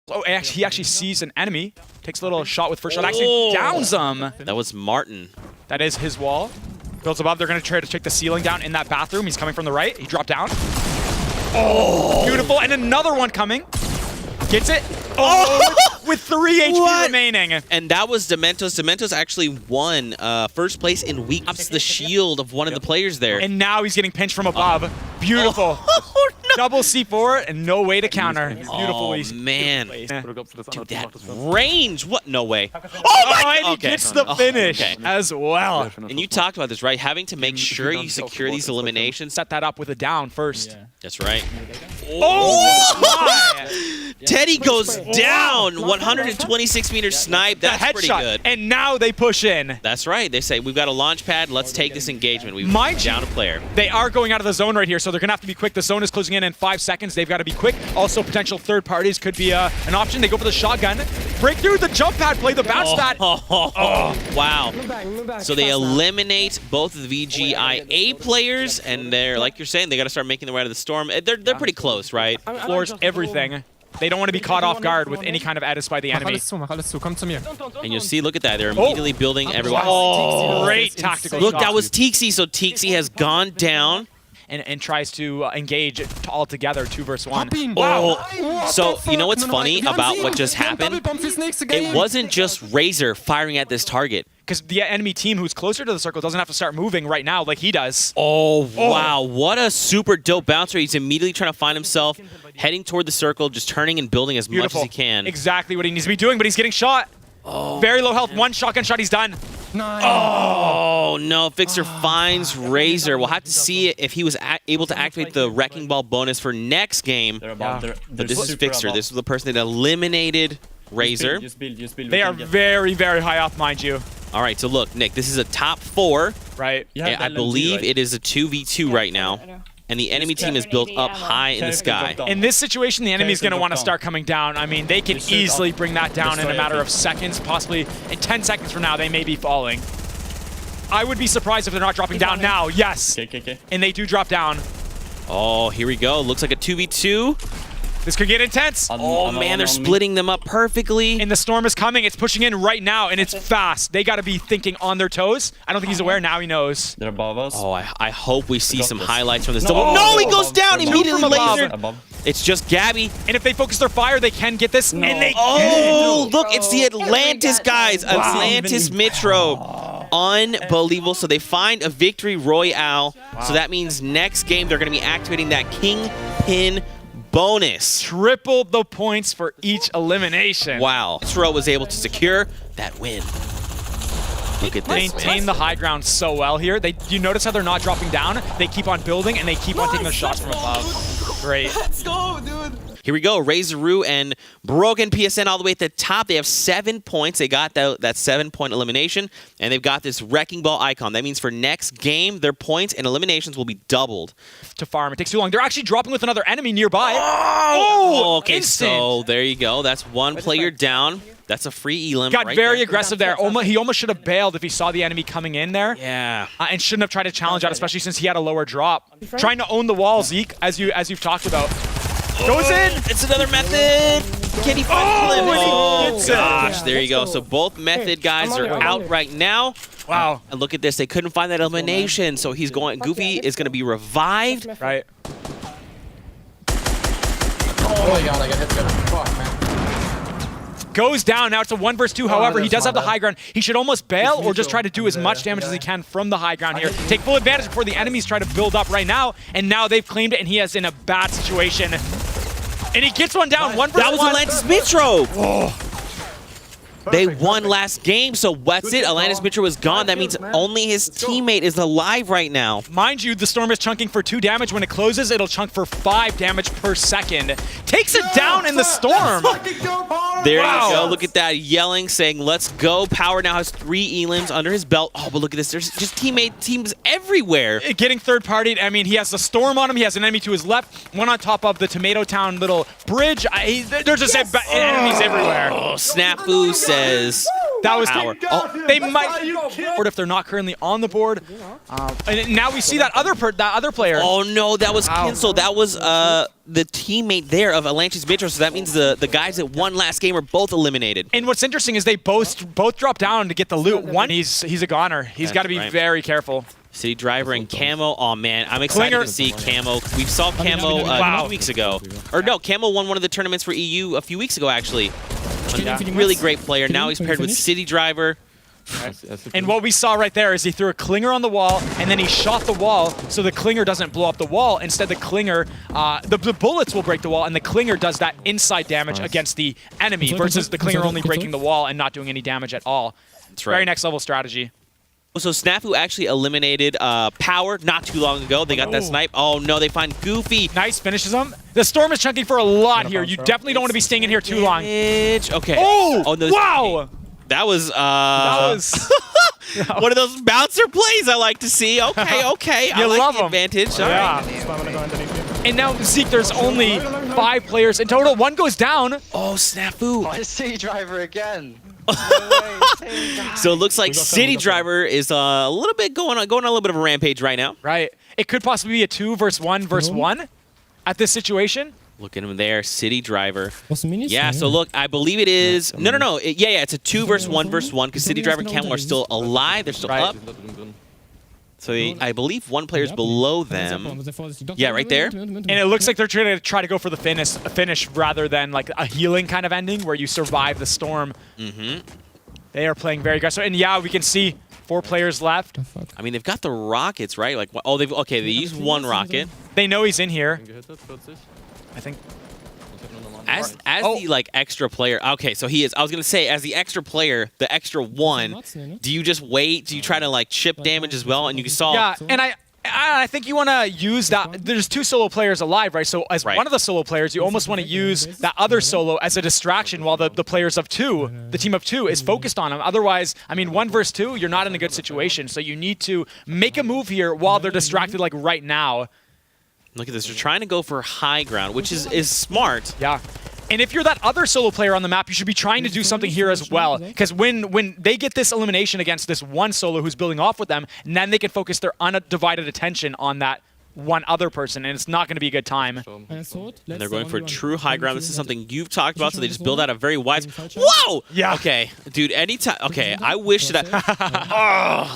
Oh, he actually sees an enemy. Takes a little shot with first shot. Actually downs him. That was Martin. That is his wall. Builds above. They're going to try to take the ceiling down in that bathroom. He's coming from the right. He dropped down. Oh, beautiful. And another one coming. Gets it. Oh, with 3 HP remaining. And that was Dementos. Dementos actually won first place in week ups the shield of one of the players there. And now he's getting pinched from above. Beautiful. Oh, no. Double C4 and no way to counter. Beautiful. Oh, man. Dude, that range. What? No way. Oh, my God. He gets the finish as well. And you talked about this, right? Having to make sure you secure these eliminations. Set that up with a down first. Yeah. That's right. Oh! Teddy goes down. 126-meter snipe. That's pretty good. And now they push in. That's right. They say, we've got a launch pad. Let's take this engagement. We've down a player. They are going out of the zone right here, so they're going to have to be quick. The zone is closing in 5 seconds. They've got to be quick. Also, potential third parties could be an option. They go for the shotgun. Break through the jump pad play, the bounce pad. Wow. So they eliminate both of the VGIA players, and they're, like you're saying, they got to start making their way out of the storm. They're pretty close, right? Floors everything. They don't want to be caught off guard with any kind of edits by the enemy. And you'll see, look at that. They're immediately building everyone. Oh, great tactical Look, shot. that was Tixi. So Tixi has gone down. And tries to engage all together 2 versus 1. Wow. So, you know what's funny about what just happened? It wasn't just Razor firing at this target. Because the enemy team who's closer to the circle doesn't have to start moving right now like he does. Oh, wow. What a super dope bouncer. He's immediately trying to find himself heading toward the circle, just turning and building as much as he can. Exactly what he needs to be doing, but he's getting shot. Very low health. 1 shotgun shot, he's done. Oh, no. Fixer finds Razor. We'll have to see if he was able to activate the Wrecking Ball bonus for next game. But this is Fixer. This is the person that eliminated Razor. They are very, very high up, mind you. All right, so look, Nick, this is a top 4. Right. Yeah, I believe it is a 2v2 right now. And the enemy team is built up high in the sky. In this situation, the enemy's going to want to start coming down. I mean, they can easily bring that down in a matter of seconds. Possibly in 10 seconds from now, they may be falling. I would be surprised if they're not dropping down now. Yes. And they do drop down. Oh, here we go. Looks like a 2v2. This could get intense. Oh, man, they're splitting them up perfectly. And the storm is coming. It's pushing in right now, and it's fast. They got to be thinking on their toes. I don't think he's aware. Now he knows. They're above us. Oh, I hope we see some highlights from this double. No, he goes down immediately. Laser. It's just Gabby. And if they focus their fire, they can get this. And they can. Look, it's the Atlantis guys. Atlantis Metro. Unbelievable. So they find a victory royale. So that means next game they're going to be activating that Kingpin bonus. Triple the points for each elimination. Wow. Metro was able to secure that win. Look at this. Maintain the high ground so well here. You notice how they're not dropping down? They keep on building and they keep on taking their shots from above. Great. Let's go, dude. Here we go. Razoroo and Broken PSN all the way at the top. They have 7 points. They got that 7-point elimination, and they've got this Wrecking Ball icon. That means for next game, their points and eliminations will be doubled. To farm. It takes too long. They're actually dropping with another enemy nearby. Oh, okay. Instant. So there you go. That's 1 player down. That's a free elim. Got right very there. aggressive there. He almost should have bailed if he saw the enemy coming in there. Yeah. And shouldn't have tried to challenge out, especially since he had a lower drop. Trying to own the wall, Zeke, as you've talked about. Goes in! It's another method! Can he find the limit? Oh, gosh, there you go. So both method guys are out right now. Wow. And look at this. They couldn't find that elimination. So he's going, Goofy is going to be revived. Right. Oh my god, I got hit together. Fuck, man. Goes down. Now it's a 1 versus 2. However, he does have the high ground. He should almost bail or just try to do as much damage as he can from the high ground here. Take full advantage before the enemies try to build up right now. And now they've claimed it, and he is in a bad situation. And he gets one down. 1 versus 1. That was Atlantis Metro. Oh. They won last game, so that's it. Atlantis Metro is gone. That means only his teammate is alive right now. Mind you, the storm is chunking for 2 damage. When it closes, it'll chunk for 5 damage per second. Takes it down in the storm. There you go. Look at that. Yelling, saying, let's go. Power now has 3 elims under his belt. Oh, but look at this. There's just teams everywhere. Getting third-partied. I mean, he has the storm on him. He has an enemy to his left. One on top of the Tomato Town little bridge. There's just enemies everywhere. Oh, Snafu says that was power. They might, or if they're not currently on the board. And now we see that other player. Oh no, that was canceled. That was the teammate there of Atlantis Mitro, so that means the guys that won last game are both eliminated. And what's interesting is they both drop down to get the loot. One, he's a goner. He's got to be very careful. City Driver and Camo. Oh man, I'm excited to see Camo. We saw Camo 2 weeks ago. Or no, Camo won one of the tournaments for EU a few weeks ago actually. Really great player. Now he's paired with City Driver. And what we saw right there is he threw a clinger on the wall, and then he shot the wall so the clinger doesn't blow up the wall. Instead, the clinger, the bullets will break the wall, and the clinger does that inside damage against the enemy versus the clinger only breaking the wall and not doing any damage at all. That's right. Very next level strategy. So Snafu actually eliminated Power not too long ago. They got that snipe. Oh no, they find Goofy. Nice, finishes him. The Storm is chunking for a lot here. You definitely don't want to be staying in here too long. Okay. Oh, no, wow. That was one of those bouncer plays I like to see. Okay, okay. I like the advantage. All right. And now, Zeke, there's only 5 players in total. One goes down. Oh, Snafu. Why is City Driver again? So it looks like City Driver is a little bit going on a little bit of a rampage right now. Right. It could possibly be a 2 versus 1 versus 1 at this situation. Look at him there, City Driver. Yeah, so look, I believe it is... No. Yeah, it's a 2 versus 1 versus 1 because City Driver and Camel are still alive. They're still up. So I believe one player's below them. Yeah, right there. And it looks like they're trying to go for the finish rather than like a healing kind of ending where you survive the storm. They are playing very aggressive. And yeah, we can see 4 players left. I mean, they've got the rockets, right? Like, oh, they used 1 rocket. They know he's in here. I think. As the like extra player, okay, so he is. I was gonna say, as the extra player, the extra 1. Do you just wait? Do you try to like chip damage as well? And you saw. Yeah, and I think you want to use that. There's 2 solo players alive, right? So as one of the solo players, you almost want to use that other solo as a distraction while the players of 2, the team of 2, is focused on him. Otherwise, I mean, 1 versus 2, you're not in a good situation. So you need to make a move here while they're distracted, like right now. Look at this. They're trying to go for high ground, which is smart. Yeah. And if you're that other solo player on the map, you should be trying to do something here as well. Because when they get this elimination against this one solo who's building off with them, and then they can focus their undivided attention on that one other person, and it's not going to be a good time. And they're going for true high ground. This is something you've talked about, so they just build out a very wide... Whoa! Yeah. Okay, dude, anytime... Okay, I wish that...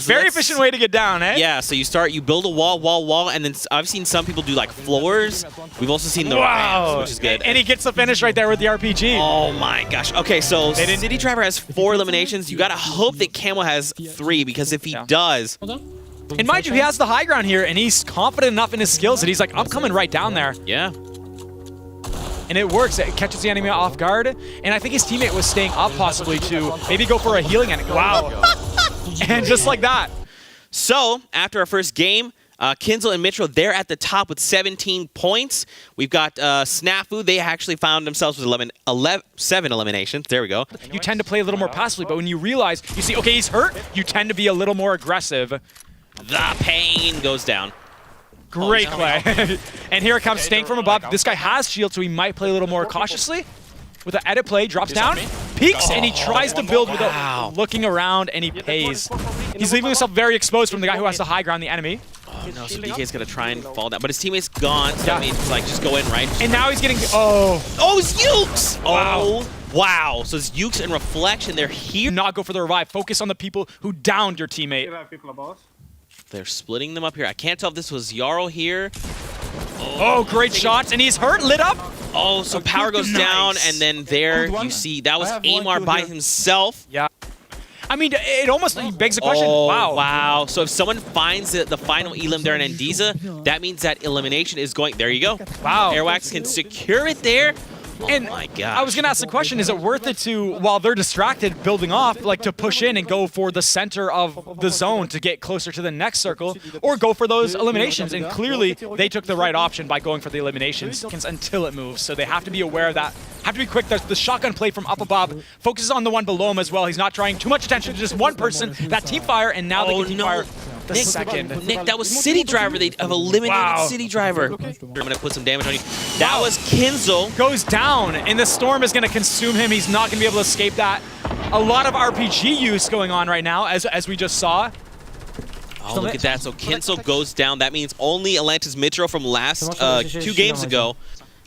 Very efficient way to get down, eh? Yeah, so you build a wall, and then I've seen some people do like floors. We've also seen the ramps, which is good. And he gets the finish right there with the RPG. Oh my gosh. Okay, so City Driver has 4 eliminations. You gotta hope that Camo has 3, because if he does... And mind you, he has the high ground here, and he's confident enough in his skills that he's like, I'm coming right down there. Yeah. And it works. It catches the enemy off guard. And I think his teammate was staying up possibly to maybe go for a healing enemy. Wow. And just like that. So, after our first game, Kinzel and Mitro, they're at the top with 17 points. We've got Snafu. They actually found themselves with 7 eliminations. There we go. You tend to play a little more passively, but when you realize, you see, okay, he's hurt, you tend to be a little more aggressive. The pain goes down. Great play. And here it comes, staying from above. This guy has shield, so he might play a little more cautiously. With an edit play, drops down, peeks, and he tries to build without looking around, and he pays. He's leaving himself very exposed from the guy who has the high ground, the enemy. Oh no, so DK's gonna try and fall down, but his teammate's gone, so that means like just go in, right? And now he's getting, it's Ukes! Wow. Oh, wow. So it's Ukes and Reflection, they're here. Not go for the revive, focus on the people who downed your teammate. They're splitting them up here. I can't tell if this was Jarl here. Oh, great shots, and he's hurt, lit up. Oh, so power goes down, and then there you see that was Amar by himself. Yeah. I mean, it almost begs the question. Oh, Wow. Wow. So if someone finds the final elim there in Andiza, that means that elimination is going. There you go. Wow. Airwax can secure it there. And oh my God. I was going to ask the question, is it worth it to, while they're distracted building off, like to push in and go for the center of the zone to get closer to the next circle, or go for those eliminations? And clearly, they took the right option by going for the eliminations until it moves. So they have to be aware of that, have to be quick. The shotgun play from up above focuses on the one below him as well. He's not trying too much attention to just one person. That team fire, and now they can team fire the second. Nick, that was City Driver. They have eliminated City Driver. I'm going to put some damage on you. That was Kinzel. Goes down, and the storm is going to consume him. He's not going to be able to escape that. A lot of RPG use going on right now, as we just saw. Oh, look at that. So Kinzel goes down. That means only Atlantis Mitro from last 2 games ago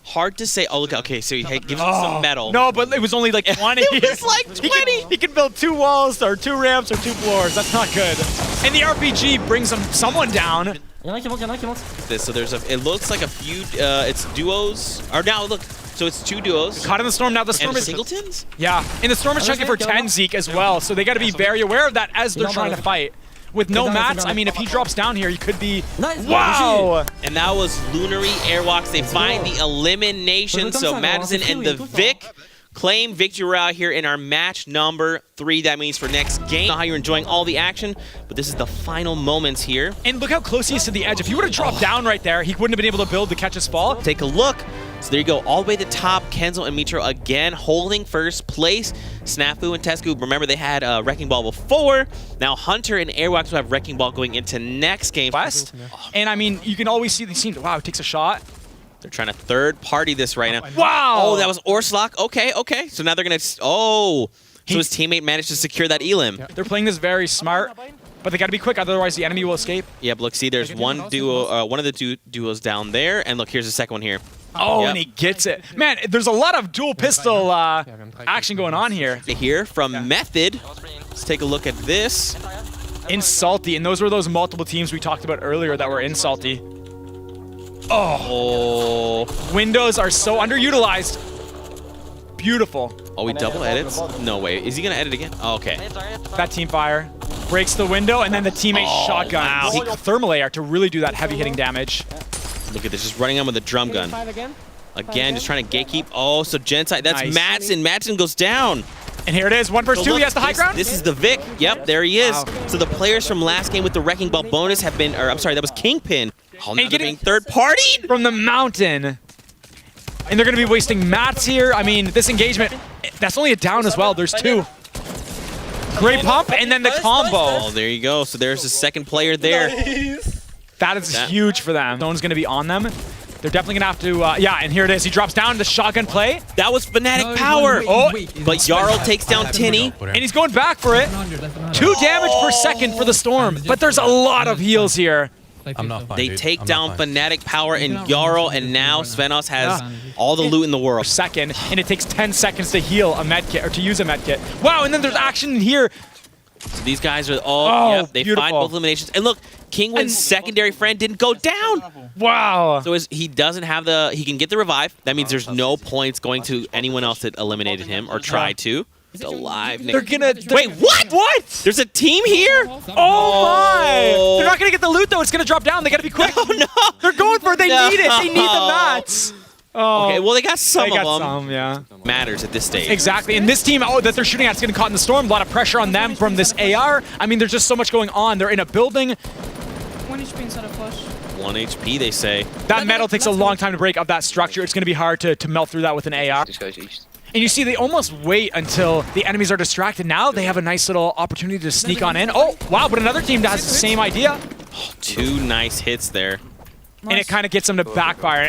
Hard to say. Oh, look. Okay, so he gives him some metal. No, but it was only like 20. It was like 20. He can build 2 walls or 2 ramps or 2 floors. That's not good. And the RPG brings someone down. This, so there's a. It looks like a few. It's duos. Or now look. So it's 2 duos. Caught in the storm. Now the storm And is singletons. Yeah, and the storm is checking for 10 Zeke as well. So they got to be very aware of that as they're trying to fight. With no mats, I mean, if he drops down here, he could be. Wow! And that was Lunary Airwalks. They find the elimination. So Madison and the Vic claim victory royale here in our match number 3. That means for next game. I don't know how you're enjoying all the action, but this is the final moments here. And look how close he is to the edge. If he would have dropped down right there, he wouldn't have been able to build to catch his fall. Take a look. So there you go, all the way to the top. Kenzo and Mitro again holding first place. Snafu and Tesku, remember they had Wrecking Ball before. Now Hunter and Airwalks will have Wrecking Ball going into next game. West. And I mean, you can always see the scene. Wow, he takes a shot. They're trying to third party this right now. Wow! Oh, that was Orslok. Okay. So now they're going to... Oh! So his teammate managed to secure that elim. Yeah. They're playing this very smart, but they got to be quick, otherwise the enemy will escape. Yep, look, see, there's one duo, one of the duos down there, and look, here's the second one here. Oh, Yep. and he gets it. Man, there's a lot of dual pistol action going on here. Here from Method. Let's take a look at this. In Salty, and those were those multiple teams we talked about earlier that were in Salty. Oh. Windows are so underutilized. Beautiful. Oh, he double edits? No way. Is he going to edit again? Oh, okay. That team fire breaks the window, and then the teammate shotgun. wow. Zeke thermal AR to really do that heavy hitting damage. Look at this, just running on with a drum gun. Again, just trying to gatekeep. Oh, so Genside, that's Nice. Madsen. Madsen goes down. And here it is, 1 versus 2, Look, he has the high ground. This is the Vic. Yep, there he is. Wow. So the players from last game with the Wrecking Ball bonus have been, or I'm sorry, that was Kingpin. Oh, now they're getting- being third partied. From the mountain. And they're going to be wasting mats here. I mean, this engagement, that's only a down as well. There's 2. Great pump, and then the combo. Oh, there you go. So there's the second player there. That is huge for them. Zone's going to be on them. They're definitely going to have to, yeah, and here it is. He drops down the shotgun play. That was Fnatic power. But Jarl takes down Tinny. And he's going back for it. 2 damage per second for the Storm. But there's a lot of heals here. I'm not fine, They dude. take I'm down not fine. Fnatic power and Jarl, and now Svenos has all the loot in the world. Second, and it takes 10 seconds to heal a medkit, or to use a medkit. Wow, and then there's action here. So these guys are yep, they beautiful. find both eliminations. And look, Kingwin's secondary friend didn't go down. Wow. So he doesn't have he can get the revive. That means there's no points going to anyone else that eliminated him or tried to. He's alive. They're gonna... Wait, what? What? There's a team here? Oh my! They're not gonna get the loot though, it's gonna drop down. They gotta be quick. Oh no! They're going for it, they need it. They need the mats. Oh, Okay, well they got some they got of them. some, yeah. Matters at this stage. Exactly, and this team that they're shooting at is getting caught in the storm. A lot of pressure on them from this AR. I mean, there's just so much going on. They're in a building. 1 HP inside a flush. 1 HP, they say. That metal takes a long time to break up that structure. It's gonna be hard to melt through that with an AR. This guy's east. And you see, they almost wait until the enemies are distracted. Now they have a nice little opportunity to sneak on in. Oh, wow, but another team has the same idea. 2 nice hits there. And it kind of gets them to backfire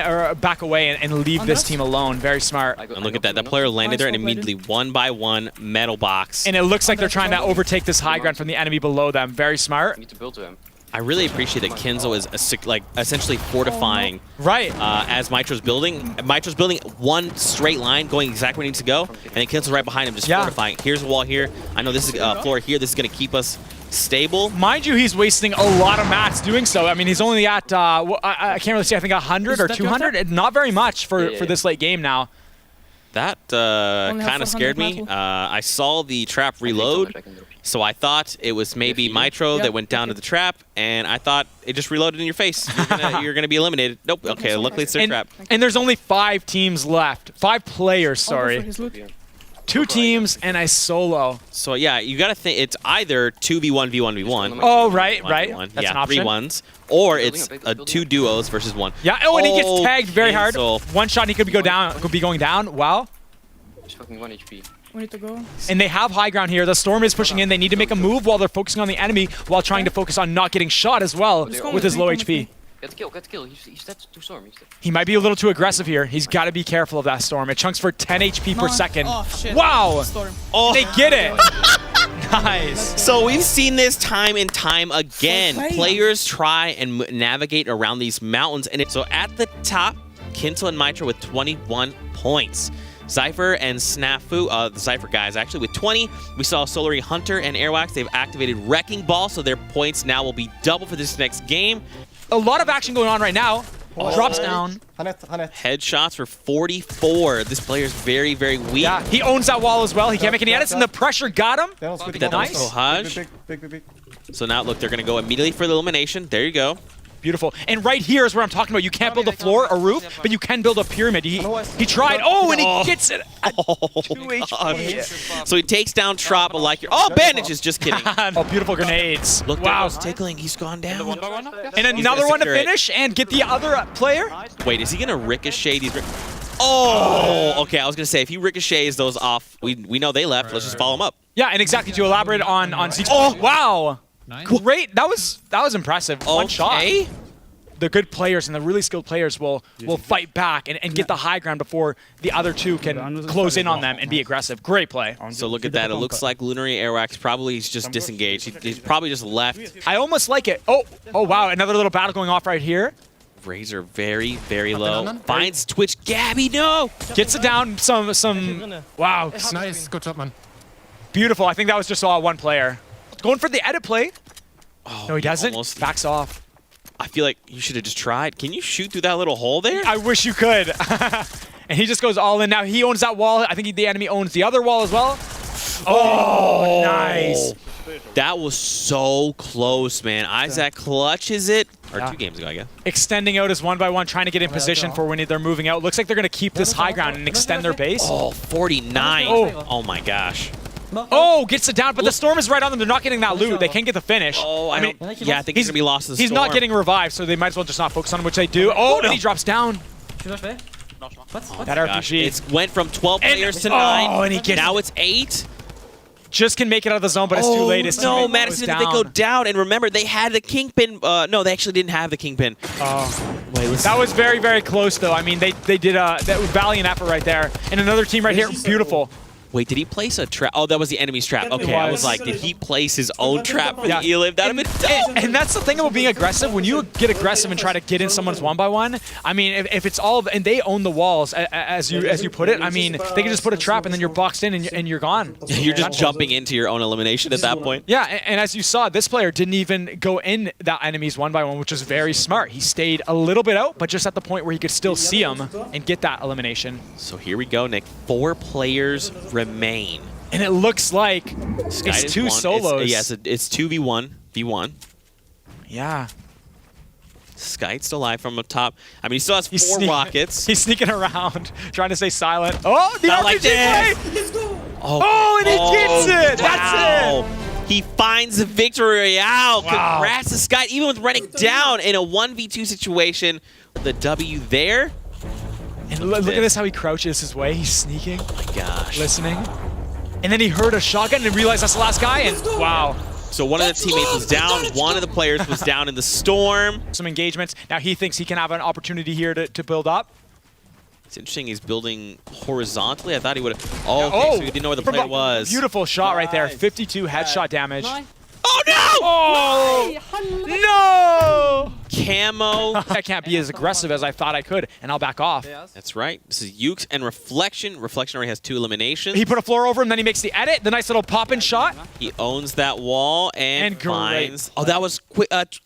or back away and leave this team alone. Very smart. And look at that. That player landed there and immediately 1 by 1 metal box. And it looks like they're trying to overtake this high ground from the enemy below them. Very smart. Need to build to him. I really appreciate that Kenzo is essentially fortifying Right. as Mitro's building. Mitro's building one straight line, going exactly where he needs to go, and then Kenzo's right behind him, just fortifying. Here's a wall here. I know this is floor here. This is going to keep us stable. Mind you, he's wasting a lot of mats doing so. I mean, he's only at, I can't really say, I think 100 or 200. Not very much for this late game now. That kind of scared me. I saw the trap reload, so I thought it was maybe Mitro that went down to the trap, and I thought it just reloaded in your face. You're gonna be eliminated. Nope. Okay, luckily it's their trap. And there's only 5 teams left. 5 players, sorry. 2 teams and a solo. So yeah, you gotta think it's either 2v1, v1v1. Oh, right. That's yeah, an option. 3 ones, or it's 2 duos versus 1. Yeah. Oh, and he gets tagged very hard. Cancel. One shot, and he could be going down. Wow. He's fucking 1 HP. We need to go. And they have high ground here. The storm is pushing in. They need to make a move while they're focusing on the enemy, while trying to focus on not getting shot as well with his low HP. Get the kill. He's dead to storm. He's dead. He might be a little too aggressive here. He's got to be careful of that storm. It chunks for 10 HP per second. Oh, shit. Wow. Storm. Oh, They get it. Nice. so we've seen this time and time again. Players try and navigate around these mountains, and so at the top Kinzel and Mitra with 21 points. Cypher and Snafu, the Cypher guys actually, with 20. We saw Solary Hunter and Airwax. They've activated Wrecking Ball, so their points now will be double for this next game. A lot of action going on right now. Drops down. Headshots for 44. This player's very, very weak. Yeah, he owns that wall as well. He can't make any edits, and the pressure got him. Nice. Big. So now, look, they're going to go immediately for the elimination. There you go. Beautiful. And right here is where I'm talking about. You can't build a floor, a roof, but you can build a pyramid. He tried. Oh, and he gets it at 2 HP. So he takes down Trop, like your... Oh, bandages. Just kidding. Oh, beautiful grenades. Look, wow. that was tickling. He's gone down. And another one to finish and get the other player. Wait, is he going to ricochet these... Oh, okay. I was going to say, if he ricochets those off, we know they left. Let's just follow him up. Yeah, and exactly to elaborate on Zeke's... Oh, wow. Great. That was impressive. One shot. The good players and the really skilled players will fight back and get the high ground before the other two can close in on them and be aggressive. Great play. So look at that. It looks like Lunary Airwax probably is just disengaged. He's probably just left. I almost like it. Oh, wow. Another little battle going off right here. Razor very, very low. Finds Twitch. Gabby, no! Gets it down some... Wow. Nice. Good job, man. Beautiful. I think that was just all one player. Going for the edit play. Oh, No, he doesn't. almost- Backs off. I feel like you should have just tried. Can you shoot through that little hole there? I wish you could. And he just goes all in. Now he owns that wall. I think the enemy owns the other wall as well. Oh, nice. That was so close, man. Isaac clutches it. Or 2 games ago, I guess. Extending out as 1-by-1, trying to get in position for when they're moving out. Looks like they're going to keep this high ground and extend their base. Oh, 49. Oh my gosh. Oh, gets it down, but the storm is right on them. They're not getting that loot. They can't get the finish. Oh, I think he's going to be lost to the He's storm. not getting revived, so they might as well just not focus on him, which they do. Oh, and he drops down. That Gosh, RPG. it went from 12 players to 9. Oh, and he gets... Now it's 8. Just can make it out of the zone, but it's too late. His No, teammate Madison, goes did they go down? And remember, they had the Kingpin. No, they actually didn't have the Kingpin. Wait, listen. That was very, very close, though. I mean, they did that was valiant effort right there. And another team right here, beautiful. Wait, did he place a trap? Oh, that was the enemy's trap. Okay, I was like, did he place his own trap for the Elim? That would have been dope. And that's the thing about being aggressive. When you get aggressive and try to get in someone's 1-by-1, I mean, if it's all... And they own the walls, as you put it. I mean, they can just put a trap, and then you're boxed in, and you're gone. You're just jumping into your own elimination at that point. Yeah, and as you saw, this player didn't even go in that enemy's 1-by-1, which was very smart. He stayed a little bit out, but just at the point where he could still see him and get that elimination. So here we go, Nick. 4 players remain. And it looks like Sky it's is 2 one. solos. Yes, it's 2v1. V1. Yeah. Sky's still alive from up top. I mean, he still has 4 rockets. He's sneaking around, trying to stay silent. Oh, the Not RPG like that. play! Oh, and he gets it! Wow. That's it! He finds the victory royale. Wow. Congrats to Sky, even with running down in a 1v2 situation. The W there. And look at this, how he crouches his way. He's sneaking, Oh my gosh. listening. And then he heard a shotgun and realized that's the last guy, and wow. So one of the teammates was down. One of the players was down in the storm. Some engagements. Now he thinks he can have an opportunity here to build up. It's interesting he's building horizontally. I thought he would have... Oh, okay, so he didn't know where the player was. Beautiful shot right there. 52 headshot damage. Oh, no! Oh! No! Camo. I can't be as aggressive as I thought I could, and I'll back off. That's right. This is Ukes and Reflection. Reflection already has 2 eliminations. He put a floor over him, then he makes the edit. The nice little pop-in shot. He owns that wall and great. finds... Oh, that was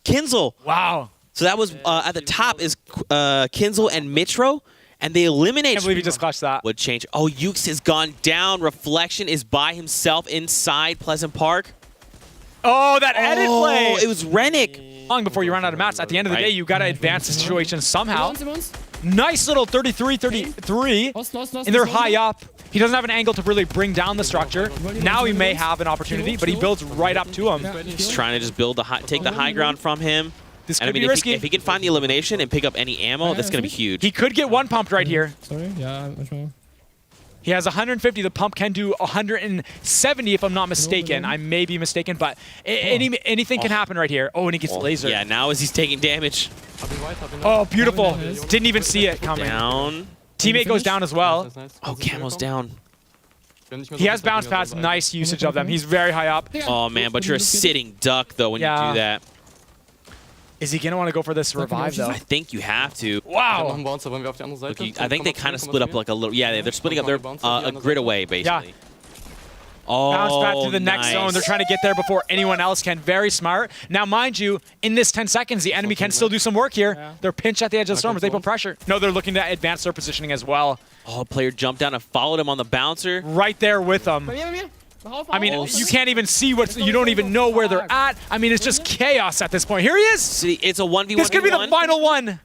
Kinzel. Wow. So that was at the top is Kinzel and Mitro, and they eliminate. I can't believe he just clutched that. Would change. Oh, Ukes has gone down. Reflection is by himself inside Pleasant Park. Oh, that edit play! It was Rennick. Long before you run out of mats. At the end of the day, you got to advance the situation somehow. Nice little 33-33, and they're high up. He doesn't have an angle to really bring down the structure. Now he may have an opportunity, but he builds right up to him. He's trying to just build take the high ground from him. This And could I mean, be risky. if he can find the elimination and pick up any ammo, that's going to be huge. He could get one pumped right here. Sorry, yeah, He has 150. The pump can do 170 if I'm not mistaken. I may be mistaken, but anything can happen right here. Oh, and he gets lasered. Yeah, now as he's taking damage. Oh, beautiful. Didn't even see it coming. Down. Teammate goes down as well. Oh, Camo's down. He has bounce pads. Nice usage of them. He's very high up. Oh, man, but you're a sitting duck, though, when you do that. Is he going to want to go for this revive, though? I think you have to. Wow. Look, I think they kind of split up like a little. Yeah, they're splitting up. They're a grid away, basically. Oh, bounce back to the next zone. They're trying to get there before anyone else can. Very smart. Now, mind you, in this 10 seconds, the enemy can still do some work here. Yeah. They're pinched at the edge of the storm as they put pressure. No, they're looking to advance their positioning as well. Oh, player jumped down and followed him on the bouncer. Right there with them. I mean, you can't even see what's. You don't even know where they're at. I mean, it's just chaos at this point. Here he is. See, it's a 1v1. This could be the final one.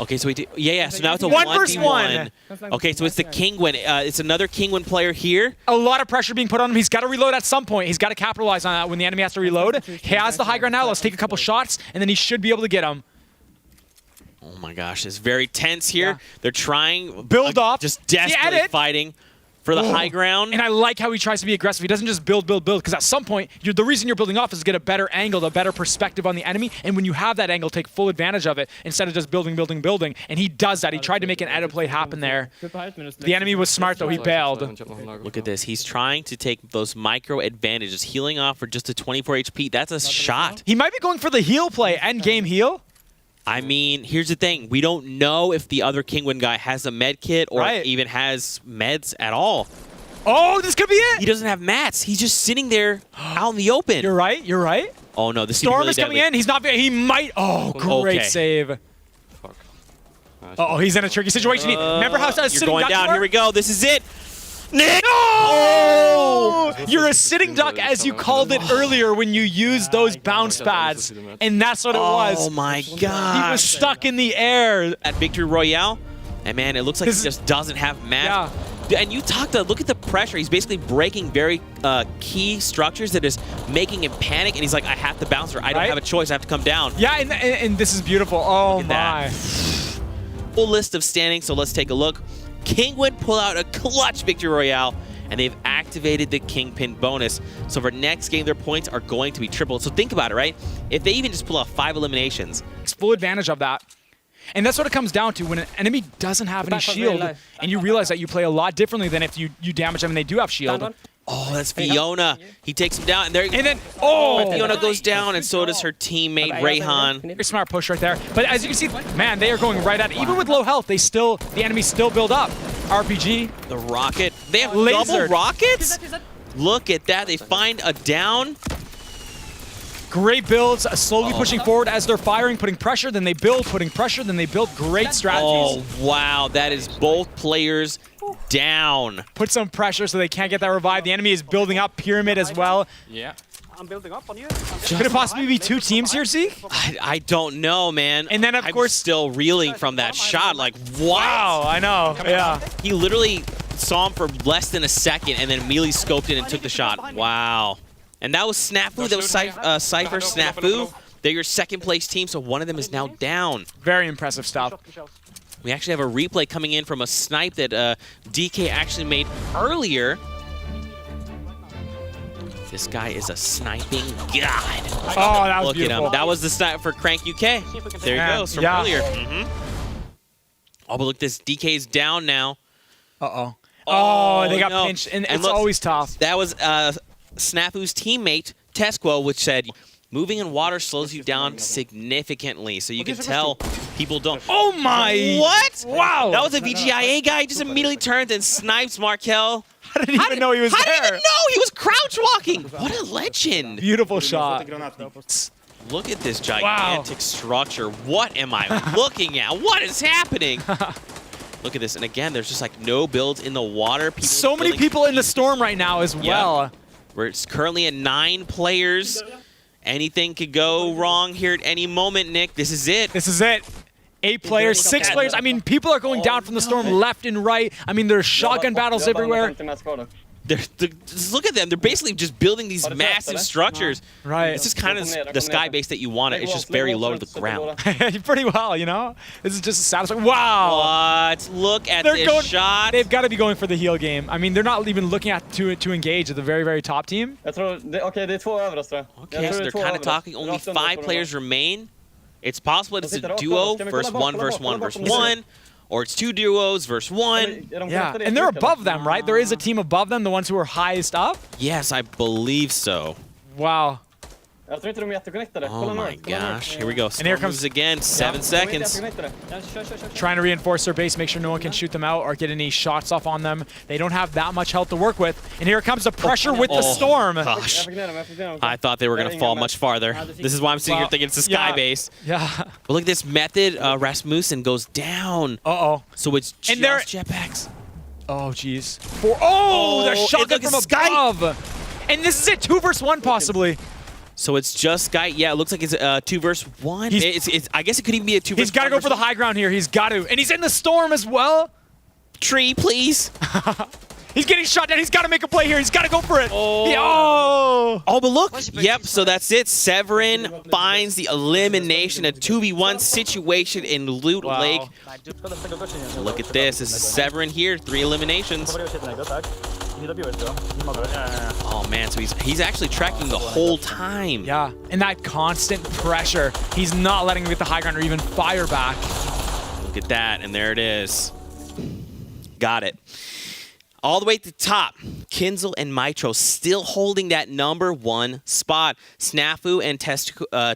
Okay, so yeah. So now it's a 1 versus 1. Okay, so it's the Kingwin. It's another Kingwin player here. A lot of pressure being put on him. He's got to reload at some point. He's got to capitalize on that when the enemy has to reload. He has the high ground now. Let's take a couple shots, and then he should be able to get him. Oh my gosh, it's very tense here. Yeah. They're trying build up, just desperately fighting for the high ground. And I like how he tries to be aggressive. He doesn't just build, because at some point, the reason you're building off is to get a better angle, a better perspective on the enemy. And when you have that angle, take full advantage of it instead of just building. And he does that. He tried to make an edit play happen there. The enemy was smart, though. He bailed. Look at this. He's trying to take those micro advantages, healing off for just a 24 HP. That's a shot. He might be going for the heal play, end game heal. I mean, here's the thing. We don't know if the other Kingwin guy has a med kit or even has meds at all. Oh, this could be it. He doesn't have mats. He's just sitting there out in the open. You're right. You're right. Oh, no. This storm really is coming in. He's not. He might. Oh, great save. Uh-oh, he's in a tricky situation. Remember how you're going down. Here we go. This is it. Nick! Oh! You're a sitting duck, as you called it earlier when you used those bounce pads. And that's what it was. Oh my god. He was stuck in the air. At Victory Royale, and man, it looks like he just doesn't have math. Yeah. And you look at the pressure. He's basically breaking very key structures that is making him panic. And he's like, I have to bounce or I don't have a choice. I have to come down. Yeah, and this is beautiful. Oh my. Full list of standings, so let's take a look. Kingwin pull out a clutch Victory Royale, and they've activated the Kingpin bonus. So for next game, their points are going to be tripled. So think about it, right? If they even just pull out 5 eliminations. It's full advantage of that. And that's what it comes down to. When an enemy doesn't have any shield, and you realize that you play a lot differently than if you damage them and they do have shield. Oh, that's Fiona. He takes him down, and then Fiona goes down, and so does her teammate Rayhan. Very smart push right there. But as you can see, man, they are going right at it. Even with low health, the enemy still build up. RPG. The rocket. They have double rockets? Look at that. They find a down. Great builds, slowly pushing forward as they're firing, putting pressure, then they build, putting pressure, then they build. Great strategies. Oh, wow. That is both players down. Put some pressure so they can't get that revive. The enemy is building up pyramid as well. Yeah. I'm building up on you. Could it possibly be 2 teams here, Zeke? I don't know, man. And then, of course, still reeling from that shot. Like, wow, I know. Yeah. He literally saw him for less than a second and then immediately scoped in and took the shot. Wow. And that was Snafu. That was Cypher, Snafu. They're your second place team, so one of them is now down. Very impressive stuff. We actually have a replay coming in from a snipe that DK actually made earlier. This guy is a sniping god. Oh, that was Look beautiful. at him. That was the snipe for Crank UK. There he goes from earlier. Oh, but look, this DK's down now. Uh-oh. Oh, they got pinched, and it's look, always tough. That was Snafu's teammate, Tesquo, which said, moving in water slows you down significantly. So you can tell people don't. Oh my! What? Wow! That was a VGIA guy. Just immediately turns and snipes Markel. I didn't even know he was there. I didn't even know he was crouch walking. What a legend! Beautiful shot. Look at this gigantic structure. What am I looking at? What is happening? Look at this. And again, there's just like no builds in the water. So many people in the storm right now as well. We're currently at 9 players. Anything could go wrong here at any moment, Nick. This is it. This is it. 8 players, 6 players. I mean, people are going down from the storm left and right. I mean, there's shotgun battles everywhere. Just look at them. They're basically just building these massive structures. Right. It's just kind of the sky base that you want it. It's just very low to the ground. Pretty well, you know? This is just satisfying. Wow. What? Look at this shot. They've got to be going for the heal game. I mean, they're not even looking at to engage at the very, very top team. Okay, so they're kind of talking. Only 5 players remain. It's possible it's a duo versus 1 versus 1 versus 1. Or it's 2 duos versus 1. Yeah, and they're above them, right? There is a team above them, the ones who are highest up? Yes, I believe so. Wow. Jag tror inte de är jätteconnectade. Oh my gosh. Here we go. And here comes Moves again. 7 seconds. Trying to reinforce their base, make sure no one can shoot them out or get any shots off on them. They don't have that much health to work with. And here comes the pressure with the storm. Gosh. I thought they were going to fall much farther. This is why I'm sitting here thinking it's a sky base. Yeah. But look at this method. Rasmussen goes down. Uh-oh. So it's just And they're- jetpacks. Oh, jeez. The shotgun look, from it's Sky. above. And this is it, 2 versus 1 possibly. So it's just Sky. Yeah, it looks like it's 2 versus 1. It's, I guess it could even be a 2 versus 1. He's got to go for the high ground here. He's got to. And he's in the storm as well. Tree, please. He's getting shot down. He's got to make a play here. He's got to go for it. Oh, but look. Yep, so that's it. Severin finds the elimination, a 2v1 situation in Loot Lake. Look at this. This is Severin here. 3 eliminations. Oh, man, so he's actually tracking the whole time. Yeah, and that constant pressure. He's not letting him get the high ground or even fire back. Look at that, and there it is. Got it. All the way to the top, Kinzel and Mitro still holding that #1 spot. Snafu and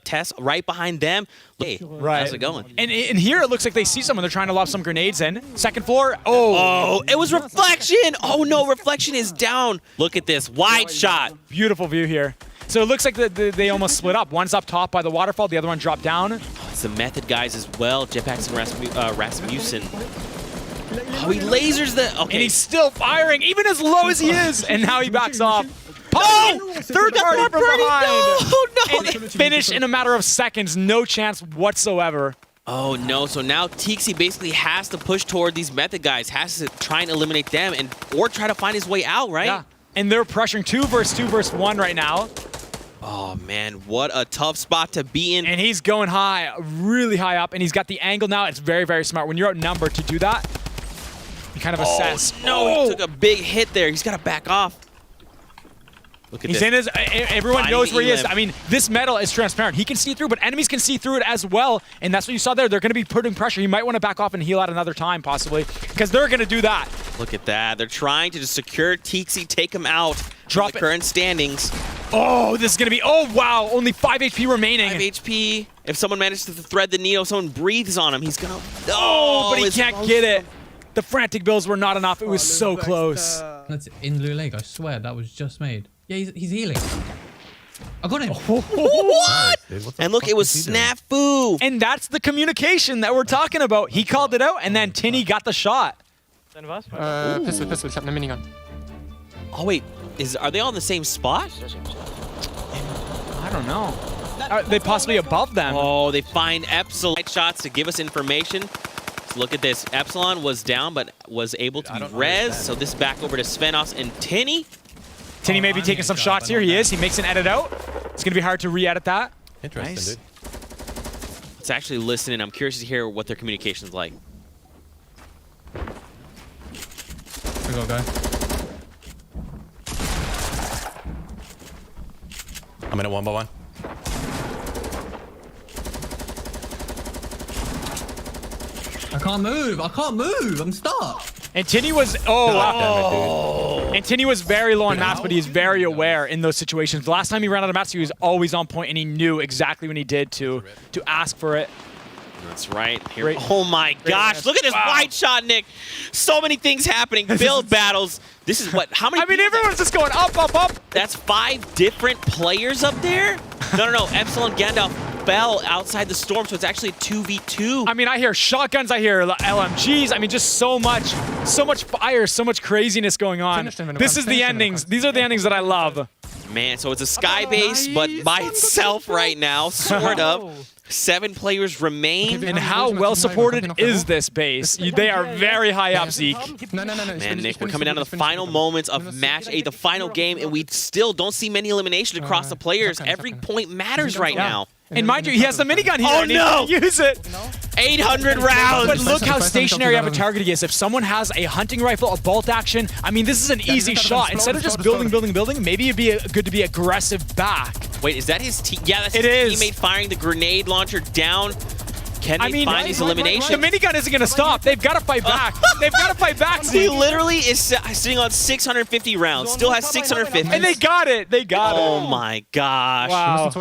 Tess right behind them. Hey, how's it going? And here it looks like they see someone. They're trying to lob some grenades in. Second floor. Oh, it was Reflection. Oh, no, Reflection is down. Look at this. Wide shot. Beautiful view here. So it looks like they almost split up. One's up top by the waterfall. The other one dropped down. It's the Method guys as well. Jetpacks and Rasmussen. Oh, he lasers the... Okay. And he's still firing, even as low as he is. And now he backs off. Oh! Third party from behind. No. And finish in a matter of seconds. No chance whatsoever. Oh, no. So now Tixi basically has to push toward these Method guys, has to try and eliminate them, or try to find his way out, right? Yeah. And they're pressuring 2 versus 1 right now. Oh, man. What a tough spot to be in. And he's going high, really high up. And he's got the angle now. It's very, very smart. When you're outnumbered to do that, you kind of assess. No, he took a big hit there. He's got to back off. Look at He's this. in his. Everyone Finding knows where he is. Elim. I mean, this metal is transparent. He can see through, but enemies can see through it as well. And that's what you saw there. They're going to be putting pressure. He might want to back off and heal out another time, possibly, because they're going to do that. Look at that. They're trying to just secure Tixi, take him out. Drop the it. current standings. Oh, this is going to be. Oh, wow. Only 5 HP remaining. 5 HP. If someone manages to thread the needle, someone breathes on him, he's going to... Oh, but he it's can't close. get it. The frantic bills were not enough. It was so close. That's in Blue Lake. I swear that was just made. Yeah, he's healing. I got him. What? And look, it was Snafu. And that's the communication that we're talking about. He called it out, and then Tinny got the shot. Pistol, ich hab eine Minigun. Oh, wait. Are they all in the same spot? I don't know. Are they possibly above them? Oh, they find Epsilon shots to give us information. So look at this. Epsilon was down, but was able to be res. So this is back over to Svenos and Tinny. Tinny may be taking some shots here. He is. He makes an edit out. It's going to be hard to re-edit that. Interesting, Nice. dude. Let's actually listen, and I'm curious to hear what their communication's like. We got a guy. I'm in it 1 by 1. I can't move. I can't move. I'm stuck. And Tinny was, oh, wow. Damn it, dude. And Tinny was very low on mats, but he's very aware in those situations. The last time he ran out of mats, he was always on point, and he knew exactly when he did to ask for it. That's right. Here. Great. Oh my gosh! Look at this wide shot, Nick. So many things happening. Build battles. This is what? How many? I mean, people- everyone's just going up, up, up. That's 5 different players up there. No. Epsilon Gandalf fell outside the storm, so it's actually 2v2. I mean, I hear shotguns, I hear LMGs. I mean, just so much fire, so much craziness going on. This is the endings. These are the endings that I love. Man, so it's a sky base, but by itself right now, sort of. 7 players remain. And how well supported is this base? They are very high up, Zeke. Man, Nick, we're coming down to the final moments of match 8, the final game, and we still don't see many eliminations across the players. Every point matters right now. And mind you, he has the minigun here. Oh, and he no! can use it. 800 rounds! But look how stationary of a target he is. If someone has a hunting rifle, a bolt action, I mean, this is an easy shot. Instead of just building, maybe it'd be good to be aggressive back. Wait, is that his team? Yeah, that's It his is. teammate firing the grenade launcher down. Can they find these eliminations? The minigun isn't going to stop. They've got to fight back. They've got to fight back. He literally is sitting on 650 rounds. Still has 650. And they got it. They got it. Oh my gosh. Wow.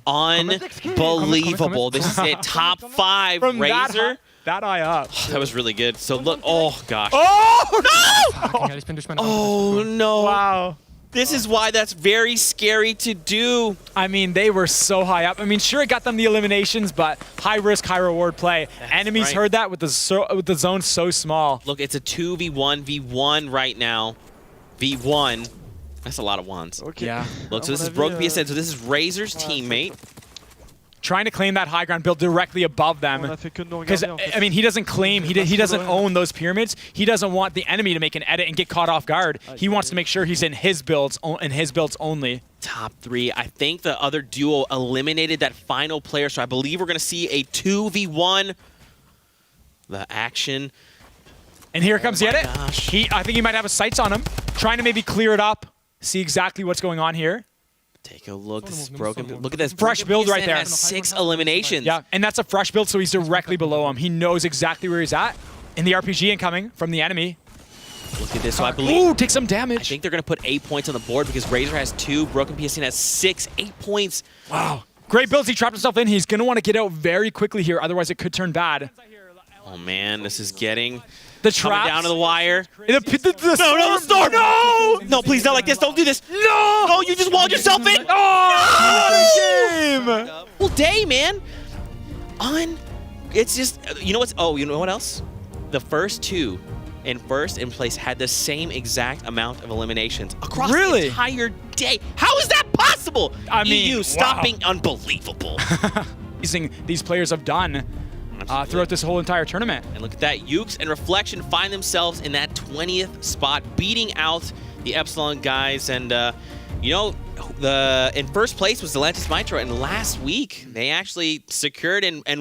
Unbelievable. This is it. Top 5 From Razor. that high up. That was really good. So look, oh gosh. Oh, no! Oh no. Wow. This is why that's very scary to do. I mean, they were so high up. I mean, sure, it got them the eliminations, but high risk, high reward play. Enemies right. heard that with the zone so small. Look, it's a 2v1, V1 right now. V1. That's a lot of ones. Okay. Yeah. Look, so this is Broken PSN. So this is Razor's teammate. Trying to claim that high ground, built directly above them. Because, I mean, he doesn't claim, he doesn't own those pyramids. He doesn't want the enemy to make an edit and get caught off guard. He wants to make sure he's in his builds only. Top 3. I think the other duo eliminated that final player, so I believe we're going to see a 2v1. The action. And here comes the edit. Gosh. I think he might have his sights on him. Trying to maybe clear it up. See exactly what's going on here. Take a look. This is broken. Look at this. Fresh build right there. Has 6 eliminations. Yeah, and that's a fresh build, so he's directly below him. He knows exactly where he's at. In the RPG incoming from the enemy. Look at this. So I believe. Ooh, take some I damage. think they're going to put 8 points on the board because Razor has 2. Broken PSN has 6. 8 points. Wow. Great builds. He trapped himself in. He's going to want to get out very quickly here, otherwise it could turn bad. Oh man, this is getting The coming trap down to the wire. No, No, storm! No! No, please not like this. Don't do this. No! No, you just walled yourself in. Oh, what a game! Full day, man. It's just, you know what's, you know what else? The first 2 in first in place had the same exact amount of eliminations across the entire day. How is that possible? I mean, EU, stop being unbelievable. These players have done throughout this whole entire tournament. And look at that. Ukes and Reflection find themselves in that 20th spot, beating out the Epsilon guys. And, you know, in first place was Atlantis Mitro. And last week, they actually secured and